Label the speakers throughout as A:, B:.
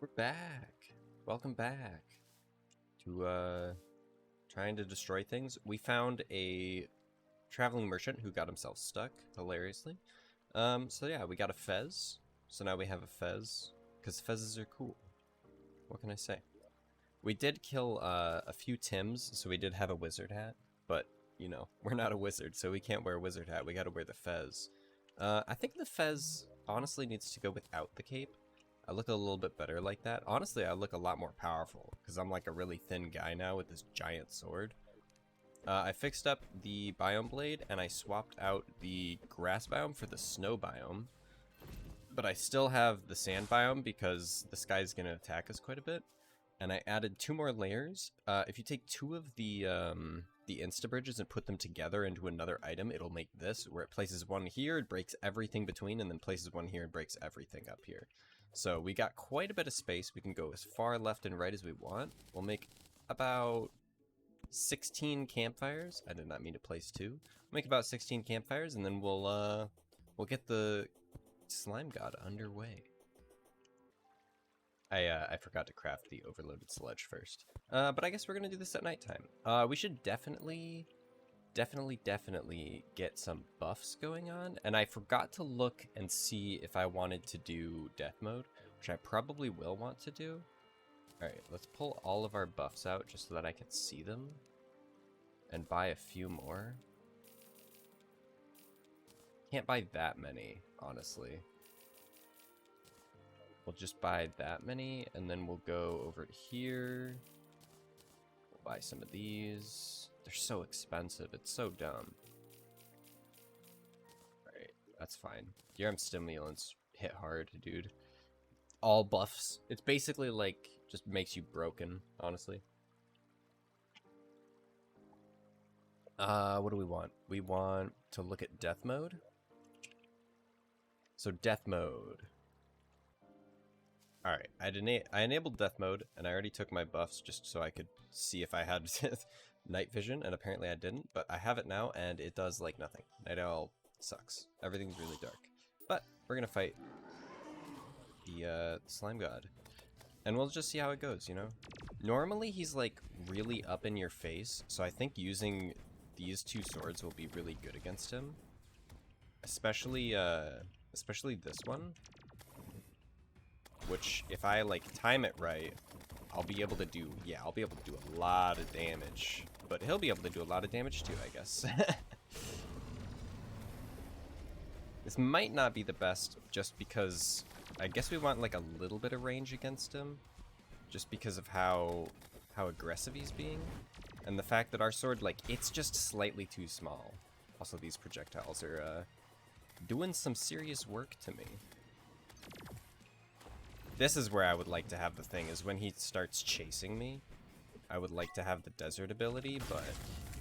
A: We're back. Welcome back to trying to destroy things. We found a traveling merchant who got himself stuck, hilariously. So yeah, we got a fez. So now we have a fez, because fezzes are cool. What can I say? We did kill a few Tims, so we did have a wizard hat, but, you know, we're not a wizard, so we can't wear a wizard hat. We gotta wear the fez. I think the fez honestly needs to go without the cape. I look a little bit better like that. Honestly, I look a lot more powerful, because I'm like a really thin guy now with this giant sword. I fixed up the biome blade, and I swapped out the grass biome for the snow biome. But I still have the sand biome, because this guy's going to attack us quite a bit. And I added 2 more layers. If you take 2 of the insta-bridges and put them together into another item, it'll make this, where it places one here, it breaks everything between, and then places one here and breaks everything up here. So we got quite a bit of space. We can go as far left and right as we want. We'll make about 16 campfires. I did not mean to place 2. We'll make about 16 campfires, and then we'll get the slime god underway. I forgot to craft the overloaded sledge first. But I guess we're gonna do this at nighttime. We should definitely get some buffs going on. And I forgot to look and see if I wanted to do death mode, which I probably will want to do. Alright, let's pull all of our buffs out just so that I can see them. And buy a few more. Can't buy that many, honestly. We'll just buy that many, and then we'll go over to here. We'll buy some of these. They're so expensive. It's so dumb. Alright, that's fine. Gearm stimulants hit hard, dude. All buffs. It's basically like, just makes you broken, honestly. What do we want? We want to look at death mode. So death mode. Alright, I enabled death mode, and I already took my buffs just so I could see if I had night vision, and apparently I didn't, but I have it now, and it does, like, nothing. Night owl sucks. Everything's really dark. But, we're gonna fight the slime god. And we'll just see how it goes, you know? Normally, he's, like, really up in your face, so I think using these 2 swords will be really good against him. Especially this one. Which, if I, like, time it right, I'll be able to do a lot of damage. But he'll be able to do a lot of damage too, I guess. This might not be the best, just because I guess we want, like, a little bit of range against him. Just because of how aggressive he's being. And the fact that our sword, like, it's just slightly too small. Also, these projectiles are, doing some serious work to me. This is where I would like to have the thing, is when he starts chasing me. I would like to have the desert ability, but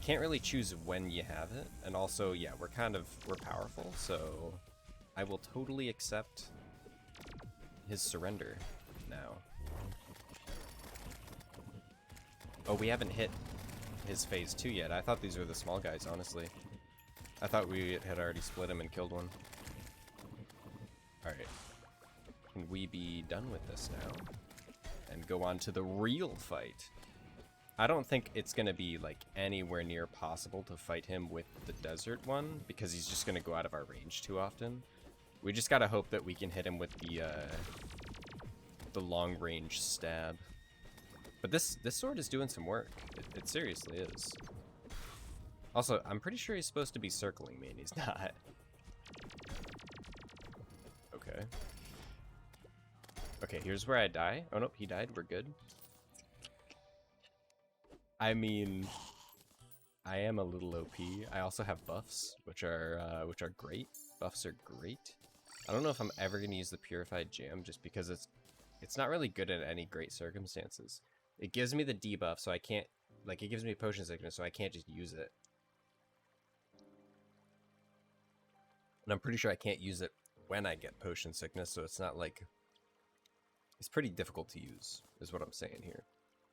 A: can't really choose when you have it. And also, yeah, we're powerful, so I will totally accept his surrender now. Oh, we haven't hit his phase 2 yet. I thought these were the small guys, honestly. I thought we had already split him and killed one. Alright. Can we be done with this now? And go on to the real fight. I don't think it's going to be, like, anywhere near possible to fight him with the desert one, because he's just going to go out of our range too often. We just got to hope that we can hit him with the long-range stab. But this sword is doing some work. It seriously is. Also, I'm pretty sure he's supposed to be circling me, and he's not. Okay. Okay, here's where I die. Oh, nope, he died. We're good. I mean, I am a little OP. I also have buffs, which are great. Buffs are great. I don't know if I'm ever going to use the Purified Jam, just because it's not really good in any great circumstances. It gives me the debuff, so I can't, like, it gives me potion sickness, so I can't just use it. And I'm pretty sure I can't use it when I get potion sickness, so it's not like... It's pretty difficult to use, is what I'm saying here.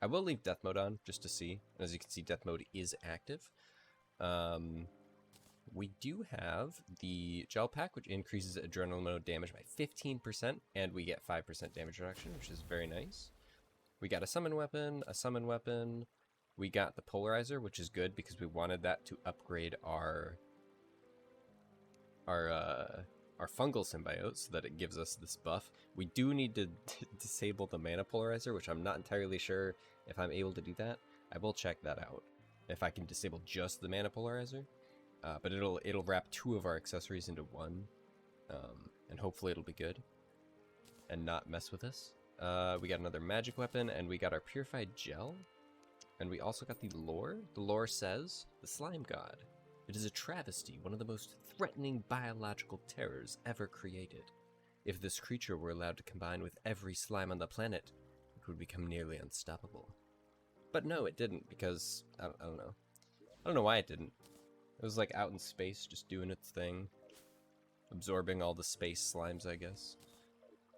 A: I will leave death mode on, just to see. As you can see, death mode is active. We'll we do have the gel pack, which increases adrenaline mode damage by 15%, and we get 5% damage reduction, which is very nice. We got a summon weapon, We got the polarizer, which is good because we wanted that to upgrade our fungal symbiote so that it gives us this buff. We do need to disable the mana polarizer, which I'm not entirely sure if I'm able to do that. I will check that out if I can disable just the mana polarizer. But it'll wrap 2 of our accessories into 1, and hopefully it'll be good and not mess with us. We got another magic weapon, and we got our purified gel, and we also got the lore. The lore says, the slime god. It is a travesty, one of the most threatening biological terrors ever created. If this creature were allowed to combine with every slime on the planet, it would become nearly unstoppable. But no, it didn't, because, I don't know. I don't know why it didn't. It was like out in space, just doing its thing. Absorbing all the space slimes, I guess.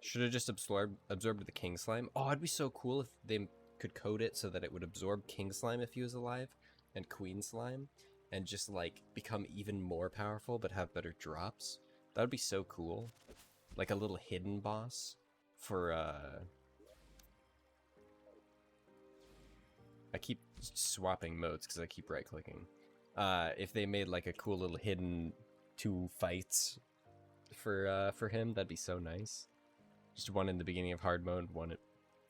A: Should have just absorbed the king slime. Oh, it'd be so cool if they could code it so that it would absorb king slime if he was alive, and queen slime, and just like become even more powerful but have better drops. That would be so cool. Like a little hidden boss for I keep swapping modes because I keep right clicking. If they made like a cool little hidden 2 fights for him, that'd be so nice. Just one in the beginning of hard mode, one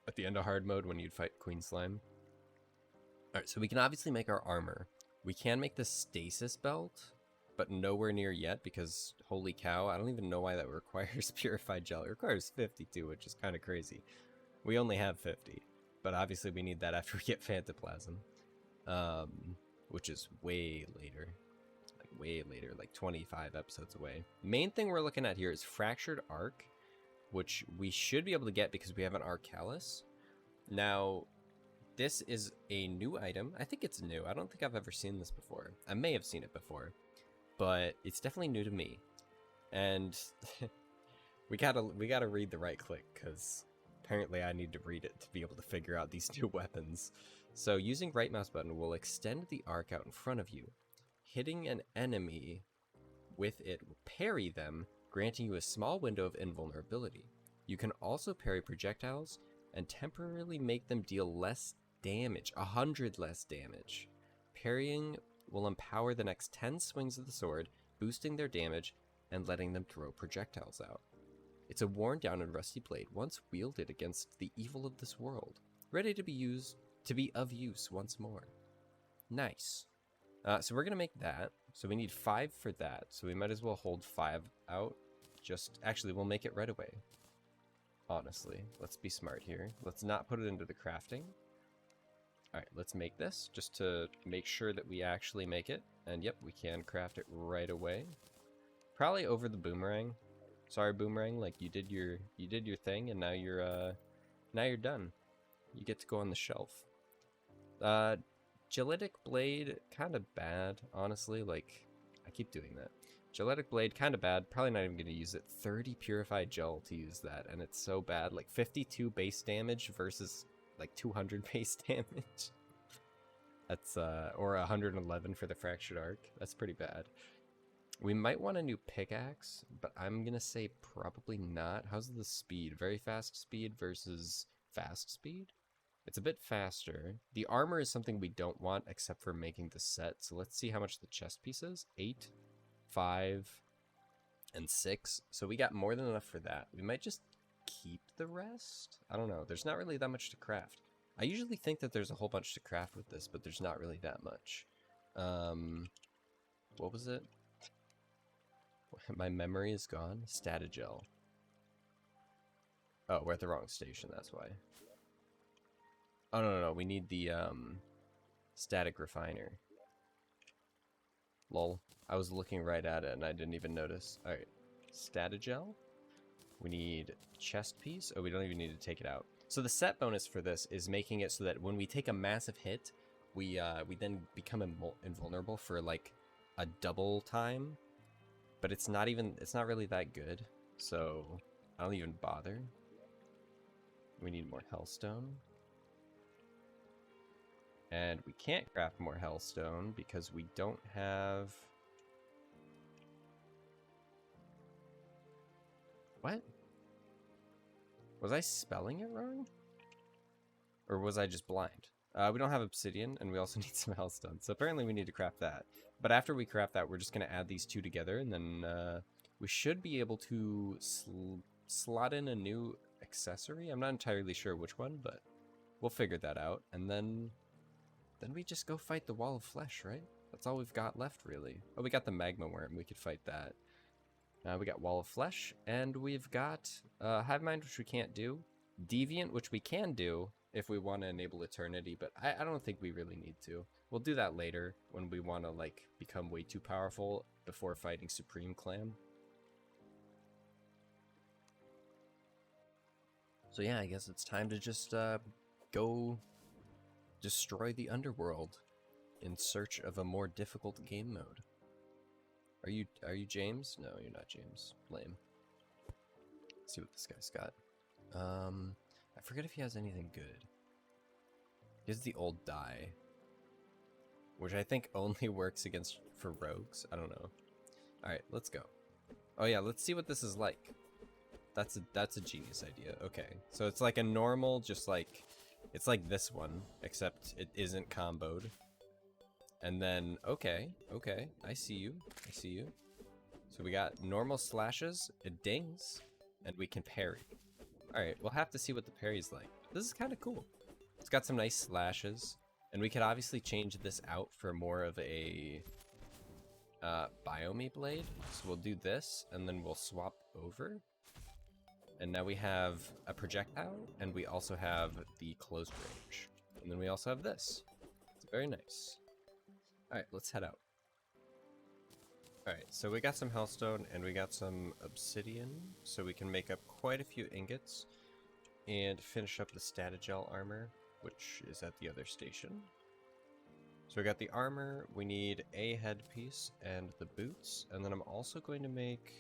A: at the end of hard mode when you'd fight Queen Slime. Alright, so we can obviously make our armor. We can make the stasis belt, but nowhere near yet because, holy cow, I don't even know why that requires purified gel. It requires 52, which is kind of crazy. We only have 50, but obviously we need that after we get Phantoplasm, which is way later. Way later, like 25 episodes away. Main thing we're looking at here is Fractured Ark, which we should be able to get because we have an Arcalis. Now, this is a new item. I think it's new. I don't think I've ever seen this before. I may have seen it before, but it's definitely new to me. And we gotta read the right click because apparently I need to read it to be able to figure out these new weapons. So using right mouse button will extend the arc out in front of you. Hitting an enemy with it will parry them, granting you a small window of invulnerability. You can also parry projectiles and temporarily make them deal less damage, 100 less damage. Parrying will empower the next 10 swings of the sword, boosting their damage and letting them throw projectiles out. It's a worn down and rusty blade, once wielded against the evil of this world, ready to be of use once more. Nice. So we're going to make that. So we need 5 for that. So we might as well hold 5 out. Actually, we'll make it right away. Honestly, let's be smart here. Let's not put it into the crafting. Alright, let's make this just to make sure that we actually make it. And yep, we can craft it right away. Probably over the boomerang. Sorry, boomerang, like you did your thing and now you're done. You get to go on the shelf. Gelitic blade, kind of bad, honestly. Like, I keep doing that. Gelitic blade, kind of bad. Probably not even going to use it. 30 purified gel to use that, and it's so bad. Like, 52 base damage versus, like, 200 base damage. That's, or 111 for the Fractured Ark. That's pretty bad. We might want a new pickaxe, but I'm going to say probably not. How's the speed? Very fast speed versus fast speed? It's a bit faster. The armor is something we don't want except for making the set. So let's see how much the chest piece is. 8, 5, and 6. So we got more than enough for that. We might just keep the rest. I don't know. There's not really that much to craft. I usually think that there's a whole bunch to craft with this, but there's not really that much. What was it? My memory is gone. Statagel. Oh, we're at the wrong station, that's why. Oh, no, we need the, static refiner. Lol. I was looking right at it and I didn't even notice. Alright. Statagel. We need chest piece. Oh, we don't even need to take it out. So the set bonus for this is making it so that when we take a massive hit, we then become invulnerable for, like, a double time. But it's not really that good. So, I don't even bother. We need more hellstone. And we can't craft more hellstone because we don't have What? Was I spelling it wrong? Or was I just blind? We don't have obsidian, and we also need some hellstone. So apparently we need to craft that. But after we craft that, we're just going to add these two together, and then we should be able to slot in a new accessory. I'm not entirely sure which one, but we'll figure that out. And then we just go fight the wall of flesh, right? That's all we've got left, really. Oh, we got the magma worm. We could fight that. We got wall of flesh, and we've got hive mind, which we can't do. Deviant, which we can do if we want to enable eternity, but I don't think we really need to. We'll do that later when we want to like become way too powerful before fighting Supreme Clan. So yeah, I guess it's time to just go destroy the underworld in search of a more difficult game mode. Are you James? No, you're not James. Lame. Let's see what this guy's got. I forget if he has anything good. He has the old die, which I think only works for rogues. I don't know. All right, let's go. Oh yeah, let's see what this is like. That's a genius idea. Okay, so it's like a normal, just like it's like this one, except it isn't comboed. And then okay, I see you. So we got normal slashes, it dings, and we can parry. All right, we'll have to see what the parry's like. This is kind of cool. It's got some nice slashes, and we could obviously change this out for more of a biome blade. So we'll do this, and then we'll swap over. And now we have a projectile, and we also have the closed range. And then we also have this. It's very nice. All right, let's head out. All right, so we got some hellstone and we got some obsidian, so we can make up quite a few ingots and finish up the statogel armor, which is at the other station. So we got the armor, we need a headpiece and the boots, and then I'm also going to make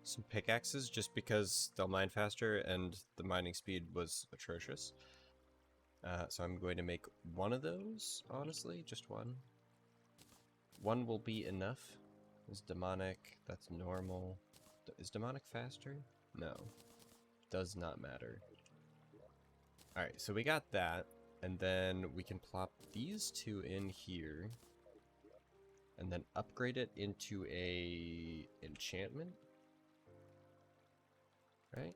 A: some pickaxes just because they'll mine faster and the mining speed was atrocious. So I'm going to make one of those, honestly, just one. One will be enough. Is demonic, that's normal. Is demonic faster? No. Does not matter. Alright, so we got that, and then we can plop these two in here, and then upgrade it into a enchantment. Right?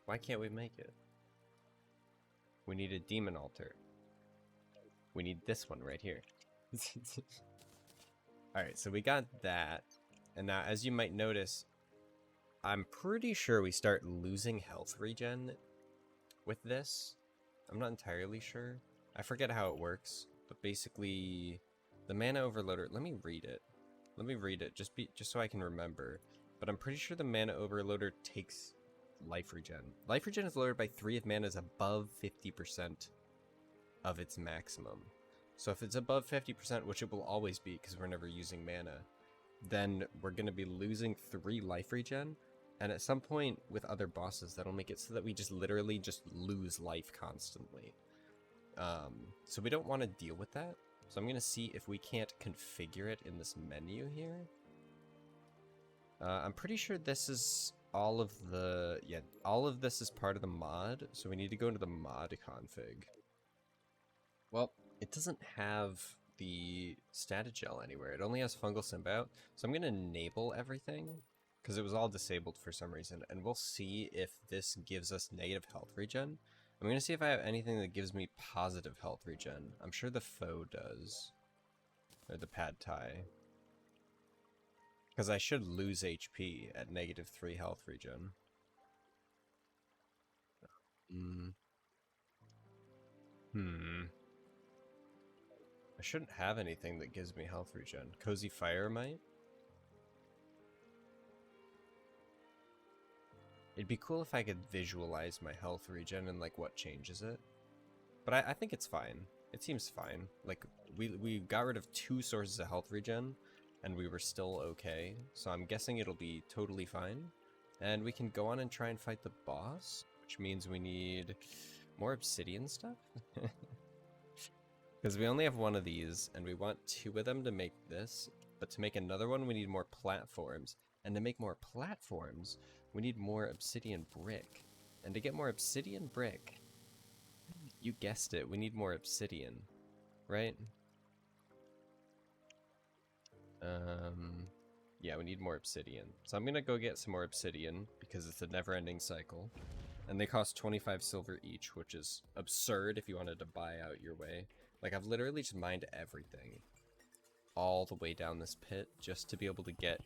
A: Why can't we make it? We need a demon altar. We need this one right here. Alright, so we got that. And now, as you might notice, I'm pretty sure we start losing health regen with this. I'm not entirely sure. I forget how it works. But basically, the mana overloader... Let me read it. Let me read it, just so I can remember. But I'm pretty sure the mana overloader takes life regen. Life regen is lowered by 3 if mana is above 50% of its maximum. So if it's above 50%, which it will always be because we're never using mana, then we're going to be losing 3 life regen. And at some point with other bosses, that'll make it so that we just literally just lose life constantly. So we don't want to deal with that. So I'm going to see if we can't configure it in this menu here. I'm pretty sure this is all of the... Yeah, all of this is part of the mod. So we need to go into the mod config. Well, it doesn't have the statogel anywhere. It only has fungal symbiote. So I'm going to enable everything because it was all disabled for some reason. And we'll see if this gives us negative health regen. I'm going to see if I have anything that gives me positive health regen. I'm sure the foe does. Or the pad thai. Because I should lose HP at -3 health regen. I shouldn't have anything that gives me health regen. Cozy Fire might? It'd be cool if I could visualize my health regen and like what changes it. But I think it's fine. It seems fine. Like we got rid of 2 sources of health regen and we were still okay. So I'm guessing it'll be totally fine. And we can go on and try and fight the boss, which means we need more obsidian stuff. Because we only have 1 of these, and we want 2 of them to make this. but to make another one, we need more platforms. And to make more platforms, we need more obsidian brick. And to get more obsidian brick, you guessed it, we need more obsidian, right? Yeah, we need more obsidian. So I'm gonna go get some more obsidian because it's a never-ending cycle. And they cost 25 silver each, which is absurd if you wanted to buy out your way. Like, I've literally just mined everything all the way down this pit just to be able to get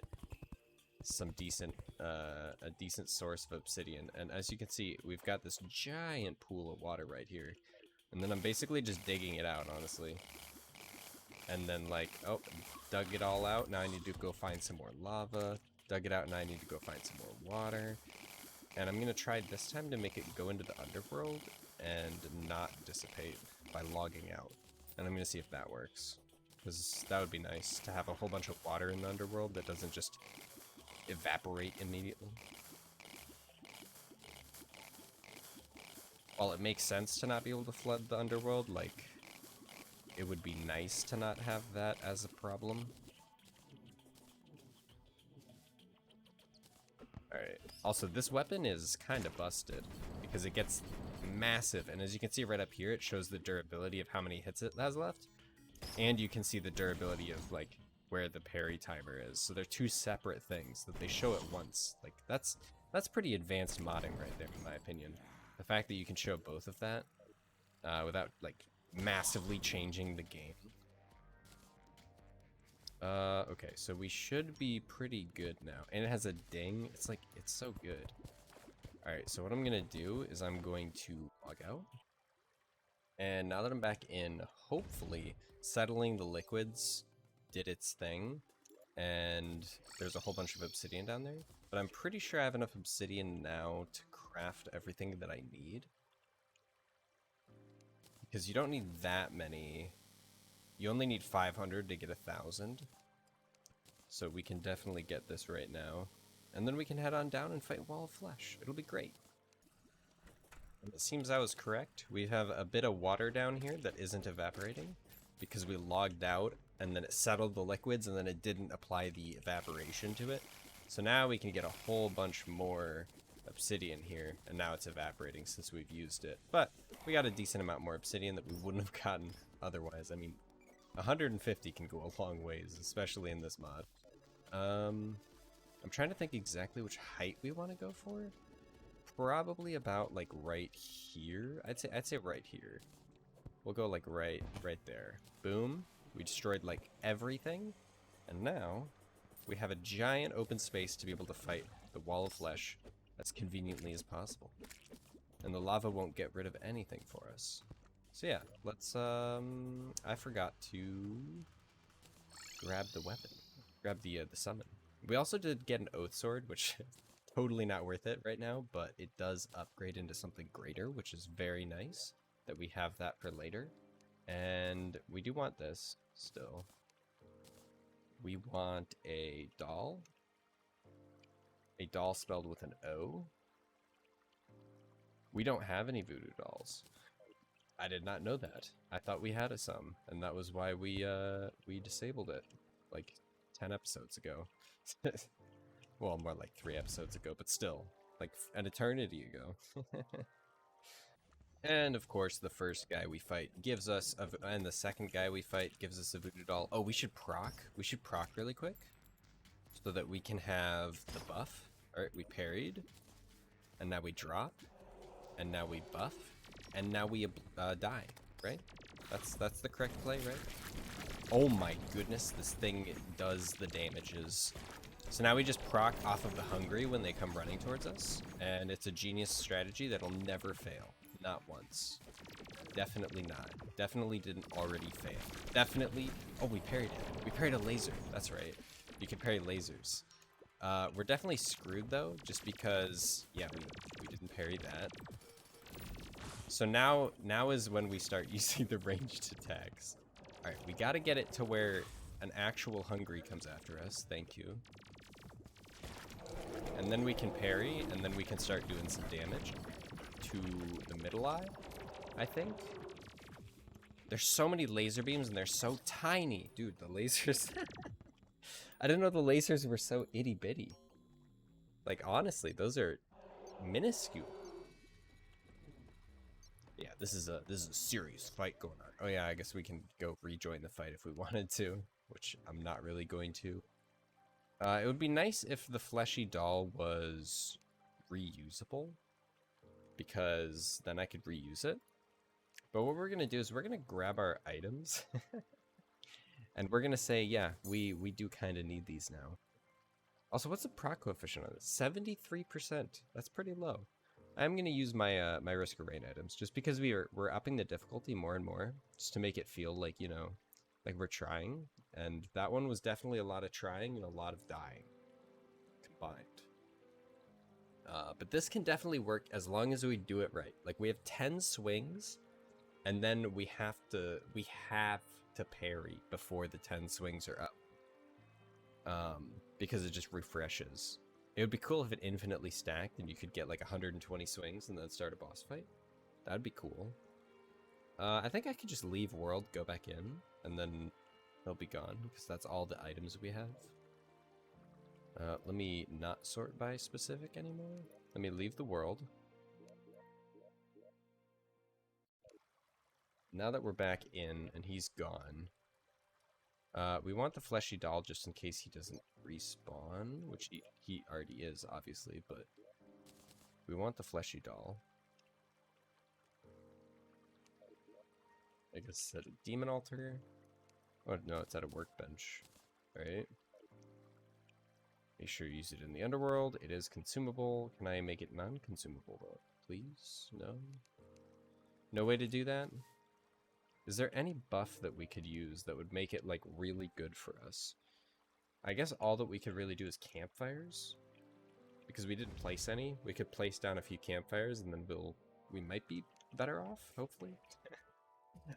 A: some decent, a decent source of obsidian. And as you can see, we've got this giant pool of water right here. And then I'm basically just digging it out, honestly. And then, like, oh, dug it all out. Now I need to go find some more lava. Dug it out, now I need to go find some more water. And I'm going to try this time to make it go into the underworld and not dissipate by logging out. And I'm going to see if that works. Because that would be nice, to have a whole bunch of water in the underworld that doesn't just evaporate immediately. While it makes sense to not be able to flood the underworld, like, it would be nice to not have that as a problem. Alright, also this weapon is kind of busted because it gets massive, and as you can see right up here, it shows the durability of how many hits it has left, and you can see the durability of, like, where the parry timer is. So they're two separate things that they show at once. Like, that's pretty advanced modding right there, in my opinion. The fact that you can show both of that without, like, massively changing the game. Okay, so we should be pretty good now. And it has a ding. It's like, it's so good. Alright, so what I'm gonna do is I'm going to log out. And now that I'm back in, hopefully settling the liquids did its thing. And there's a whole bunch of obsidian down there. But I'm pretty sure I have enough obsidian now to craft everything that I need. Because you don't need that many. You only need 500 to get 1,000. So we can definitely get this right now. And then we can head on down and fight Wall of Flesh. It'll be great. And it seems I was correct. We have a bit of water down here that isn't evaporating because we logged out and then it settled the liquids and then it didn't apply the evaporation to it. So now we can get a whole bunch more obsidian here, and now it's evaporating since we've used it. But we got a decent amount more obsidian that we wouldn't have gotten otherwise. I mean, 150 can go a long ways, especially in this mod. I'm trying to think exactly which height we want to go for. Probably about like right here. I'd say right here. We'll go like right there. Boom. We destroyed like everything, and now we have a giant open space to be able to fight the Wall of Flesh as conveniently as possible. And the lava won't get rid of anything for us. So yeah, let's, I forgot to grab the weapon. Grab the summon. We also did get an Oath Sword, which is totally not worth it right now, but it does upgrade into something greater, which is very nice that we have that for later. And we do want this still. We want a doll. A doll spelled with an O. We don't have any voodoo dolls. I did not know that. I thought we had some, and that was why we disabled it like 10 episodes ago. Well, more like 3 episodes ago, but still, like an eternity ago. And of course, the first guy we fight gives us, and the second guy we fight gives us a voodoo doll. Oh, we should proc. We should proc really quick, so that we can have the buff. Alright, we parried, and now we drop, and now we buff, and now we die, right? That's the correct play, right? Oh my goodness, this thing does the damages. So now we just proc off of the hungry when they come running towards us, and it's a genius strategy that'll never fail. Not once. Definitely not. Definitely didn't already fail. Definitely. Oh, we parried it. We parried a laser. That's right. You can parry lasers. We're definitely screwed though, just because, yeah, we didn't parry that. So now is when we start using the ranged attacks. All right, we got to get it to where an actual hungry comes after us. Thank you. And then we can parry, and then we can start doing some damage to the middle eye, I think. There's so many laser beams and they're so tiny. Dude, the lasers I didn't know the lasers were so itty bitty. Like, honestly, those are minuscule. Yeah, this is a serious fight going on. Oh yeah, I guess we can go rejoin the fight if we wanted to, which I'm not really going to. It would be nice if the fleshy doll was reusable, because then I could reuse it. But what we're gonna do is we're gonna grab our items, and we're gonna say, yeah, we do kind of need these now. Also, what's the proc coefficient on this? 73%. That's pretty low. I'm gonna use my my Risk of Rain items just because we're upping the difficulty more and more, just to make it feel like, you know, like we're trying. And that one was definitely a lot of trying and a lot of dying combined. But this can definitely work as long as we do it right. Like, we have 10 swings, and then we have to parry before the 10 swings are up. Because it just refreshes. It would be cool if it infinitely stacked and you could get like 120 swings and then start a boss fight. That'd be cool. I think I could just leave world, go back in, and then they'll be gone, because that's all the items we have. Let me not sort by specific anymore. Let me leave the world. Now that we're back in and he's gone, we want the fleshy doll just in case he doesn't respawn, which he already is, obviously, but we want the fleshy doll. I guess it's at a demon altar. Oh, no, it's at a workbench. Alright. Make sure you use it in the underworld. It is consumable. Can I make it non-consumable, though? Please? No? No way to do that? Is there any buff that we could use that would make it, like, really good for us? I guess all that we could really do is campfires. Because we didn't place any. We could place down a few campfires and then we might be better off, hopefully.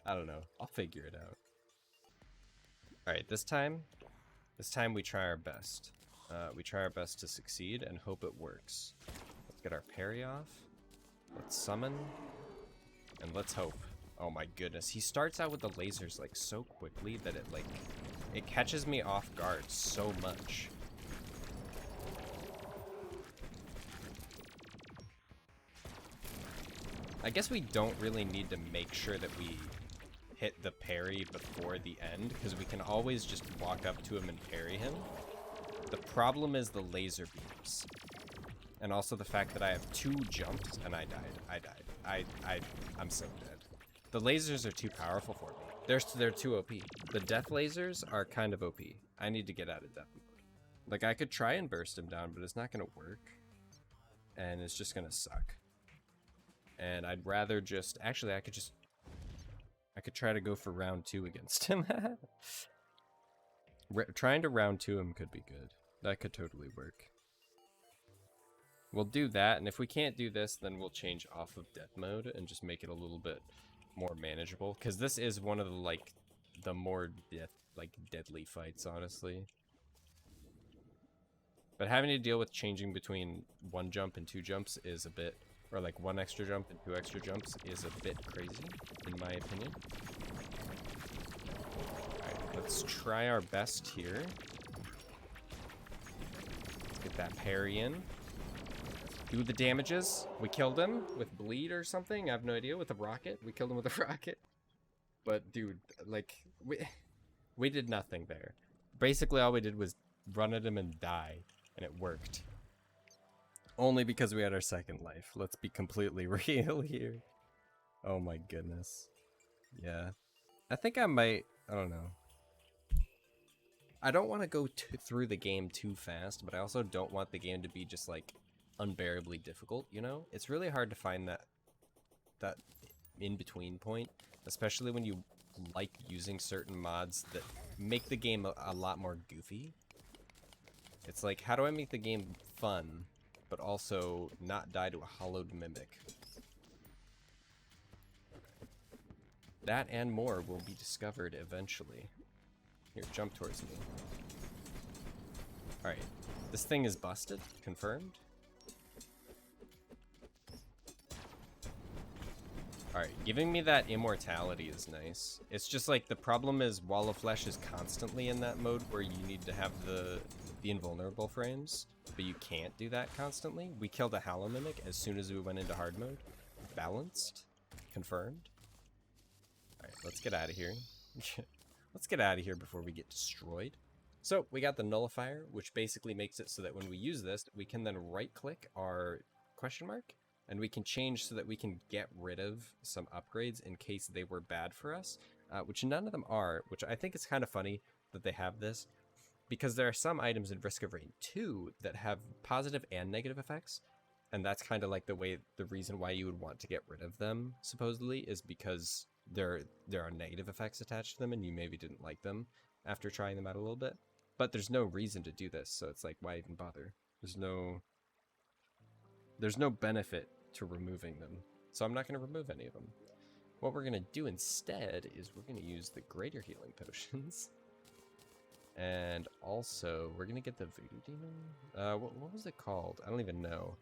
A: I don't know. I'll figure it out. Alright, this time we try our best. We try our best to succeed and hope it works. Let's get our parry off. Let's summon. And let's hope. Oh my goodness, he starts out with the lasers like so quickly that it catches me off guard so much. I guess we don't really need to make sure that we hit the parry before the end, because we can always just walk up to him and parry him. The problem is the laser beams. And also the fact that I have 2 jumps and I died. I'm so dead. The lasers are too powerful for me. They're too OP. The death lasers are kind of OP. I need to get out of death mode. Like, I could try and burst him down, but it's not gonna work. And it's just gonna suck. And I'd rather just... Actually, I could try to go for round 2 against him. Trying to round 2 him could be good. That could totally work. We'll do that, and if we can't do this, then we'll change off of death mode and just make it a little bit more manageable, because this is one of the more deadly fights, honestly. But having to deal with changing between 1 jump and 2 jumps is a bit, or like 1 extra jump and 2 extra jumps is a bit crazy, in my opinion. Alright, let's try our best here. Let's get that parry in. Do the damages. We killed him with bleed or something. I have no idea. With a rocket. We killed him with a rocket. But dude, like, we did nothing there. Basically, all we did was run at him and die, and it worked. Only because we had our second life. Let's be completely real here. Oh my goodness. Yeah. I think I might... I don't know. I don't want to go through the game too fast, but I also don't want the game to be just, like, unbearably difficult, you know? It's really hard to find that in-between point, especially when you like using certain mods that make the game a lot more goofy. It's like, how do I make the game fun, but also not die to a hollowed mimic? That and more will be discovered eventually. Here, jump towards me. Alright, this thing is busted, confirmed. Alright, giving me that immortality is nice. It's just like the problem is Wall of Flesh is constantly in that mode where you need to have the invulnerable frames, but you can't do that constantly. We killed a Hallow Mimic as soon as we went into hard mode. Balanced. Confirmed. Alright, let's get out of here. Let's get out of here before we get destroyed. So, we got the Nullifier, which basically makes it so that when we use this, we can then right-click our question mark, and we can change so that we can get rid of some upgrades in case they were bad for us, which none of them are, which I think is kind of funny that they have this, because there are some items in Risk of Rain 2 that have positive and negative effects, and that's kind of like the reason why you would want to get rid of them, supposedly, is because there are negative effects attached to them, and you maybe didn't like them after trying them out a little bit. But there's no reason to do this, so it's like, why even bother? There's no benefit to removing them, so I'm not going to remove any of them. What we're going to do instead is we're going to use the Greater Healing Potions. And also, we're going to get the Voodoo Demon. What was it called? I don't even know.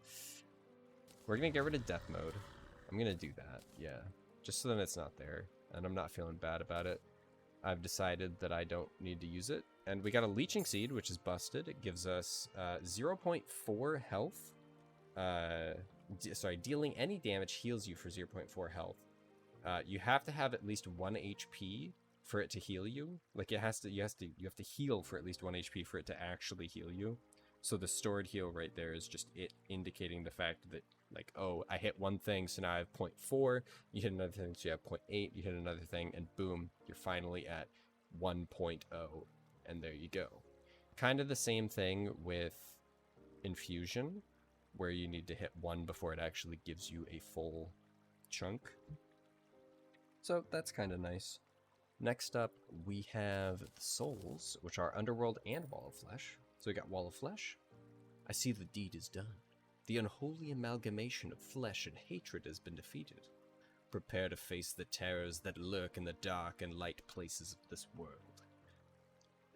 A: We're going to get rid of Death Mode. I'm going to do that, yeah. Just so that it's not there, and I'm not feeling bad about it. I've decided that I don't need to use it. And we got a Leeching Seed, which is busted. It gives us 0.4 health. Sorry, dealing any damage heals you for 0.4 health. You have to have at least 1 HP for it to heal you. Like you have to heal for at least 1 HP for it to actually heal you. So the stored heal right there is just it indicating the fact that, like, oh, I hit one thing, so now I have 0.4. You hit another thing, so you have 0.8. You hit another thing, and boom, you're finally at 1.0. And there you go. Kind of the same thing with Infusion, where you need to hit 1 before it actually gives you a full chunk. So that's kind of nice. Next up, we have the Souls, which are Underworld and Wall of Flesh. So we got Wall of Flesh. I see the deed is done. The unholy amalgamation of flesh and hatred has been defeated. Prepare to face the terrors that lurk in the dark and light places of this world.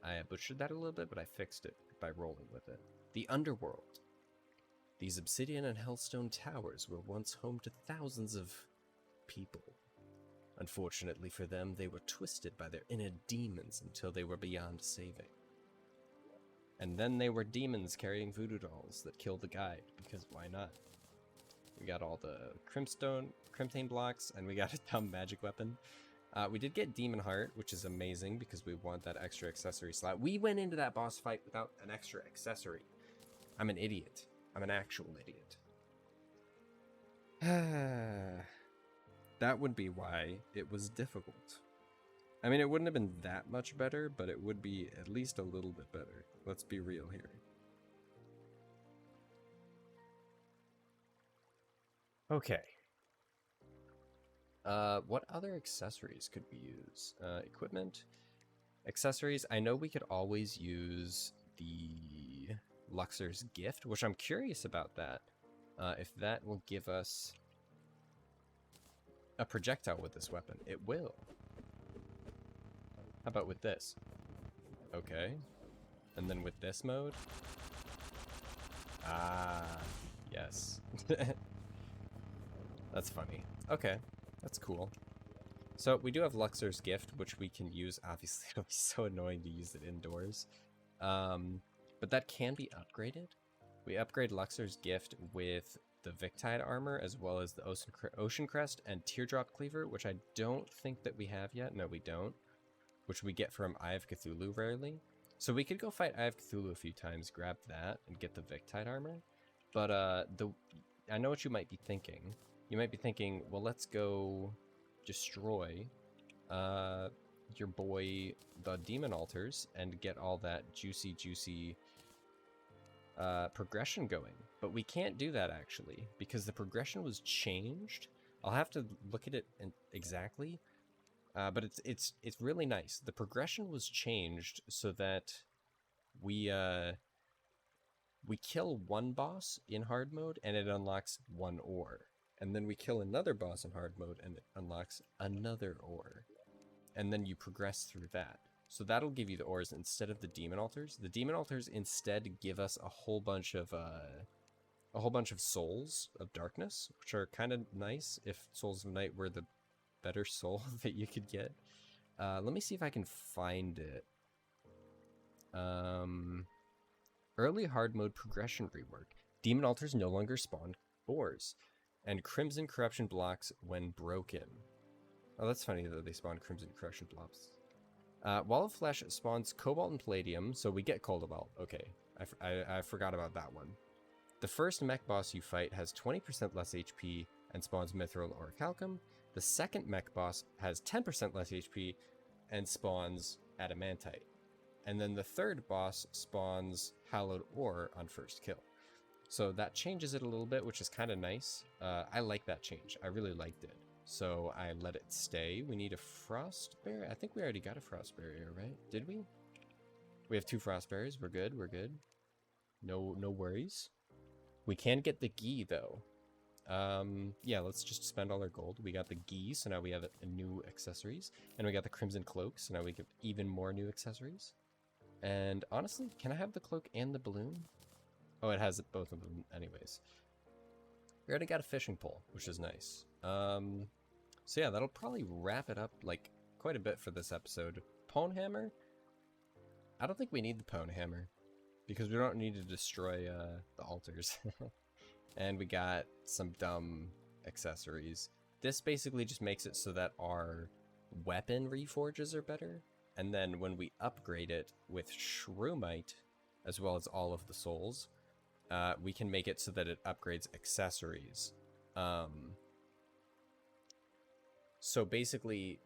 A: I butchered that a little bit, but I fixed it by rolling with it. The Underworld. These obsidian and hellstone towers were once home to thousands of people. Unfortunately for them, they were twisted by their inner demons until they were beyond saving. And then they were demons carrying voodoo dolls that killed the guide, because why not? We got all the Crimtane blocks, and we got a dumb magic weapon. We did get Demon Heart, which is amazing because we want that extra accessory slot. We went into that boss fight without an extra accessory. I'm an idiot. I'm an actual idiot. That would be why it was difficult. I mean, it wouldn't have been that much better, but it would be at least a little bit better. Let's be real here. Okay. What other accessories could we use? Equipment? Accessories? I know we could always use the Luxor's Gift, which I'm curious about that. If that will give us a projectile with this weapon. It will. How about with this? Okay. And then with this mode? Ah, yes. That's funny. Okay, that's cool. So we do have Luxor's Gift, which we can use. Obviously, it'll be so annoying to use it indoors. But that can be upgraded. We upgrade Luxor's Gift with the Victide armor, as well as the Ocean Crest and Teardrop Cleaver, which I don't think that we have yet. No, we don't. Which we get from Eye of Cthulhu rarely. So we could go fight Eye of Cthulhu a few times, grab that, and get the Victide armor. But I know what you might be thinking. You might be thinking, well, let's go destroy your boy, the Demon Altars, and get all that juicy progression going. But we can't do that, actually, because the progression was changed. I'll have to look at it exactly. But it's really nice. The progression was changed so that we kill one boss in hard mode and it unlocks one ore. And then we kill another boss in hard mode and it unlocks another ore. And then you progress through that. So that'll give you the ores instead of the Demon Altars. The Demon Altars instead give us a whole bunch of a whole bunch of souls of darkness, which are kind of nice if souls of night were the better soul that you could get. Let me see if I can find it. Early hard mode progression rework. Demon altars no longer spawn boars, and crimson corruption blocks when broken. Oh, that's funny that they spawn crimson corruption blocks. Wall of Flesh spawns cobalt and palladium, so we get cobalt. Okay, I forgot about that one. The first mech boss you fight has 20% less HP and spawns mithril or calcum. The second mech boss has 10% less HP and spawns adamantite. And then the third boss spawns hallowed ore on first kill. So that changes it a little bit, which is kind of nice. I like that change. I really liked it. So I let it stay. We need a frost barrier. I think we already got a frost barrier, right? Did we? We have 2 frost barriers. We're good. We're good. No worries. We can get the gi though. Yeah, let's just spend all our gold. We got the gi, so now we have a new accessories. And we got the crimson cloak, so now we get even more new accessories. And honestly, can I have the cloak and the balloon? Oh, it has both of them anyways. We already got a fishing pole, which is nice. So yeah, that'll probably wrap it up like quite a bit for this episode. Pwn hammer? I don't think we need the pwn hammer because we don't need to destroy the altars. And we got some dumb accessories. This basically just makes it so that our weapon reforges are better. And then when we upgrade it with shroomite, as well as all of the souls, we can make it so that it upgrades accessories. So basically,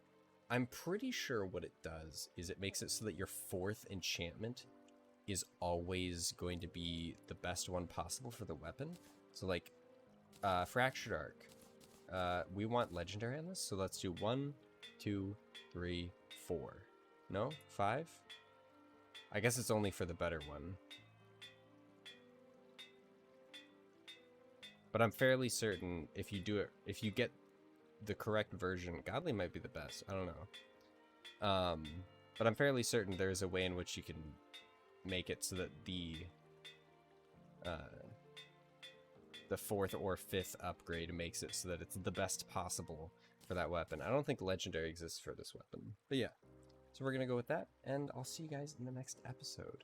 A: I'm pretty sure what it does is it makes it so that your 4th enchantment is always going to be the best one possible for the weapon. So like, Fractured Ark, we want legendary on this, so let's do 1, 2, 3, 4. No? 5? I guess it's only for the better one. But I'm fairly certain if you do it, if you get the correct version, godly might be the best. I don't know. But I'm fairly certain there's a way in which you can make it so that the 4th or 5th upgrade makes it so that it's the best possible for that weapon. I don't think legendary exists for this weapon, but yeah. So we're gonna go with that, and I'll see you guys in the next episode.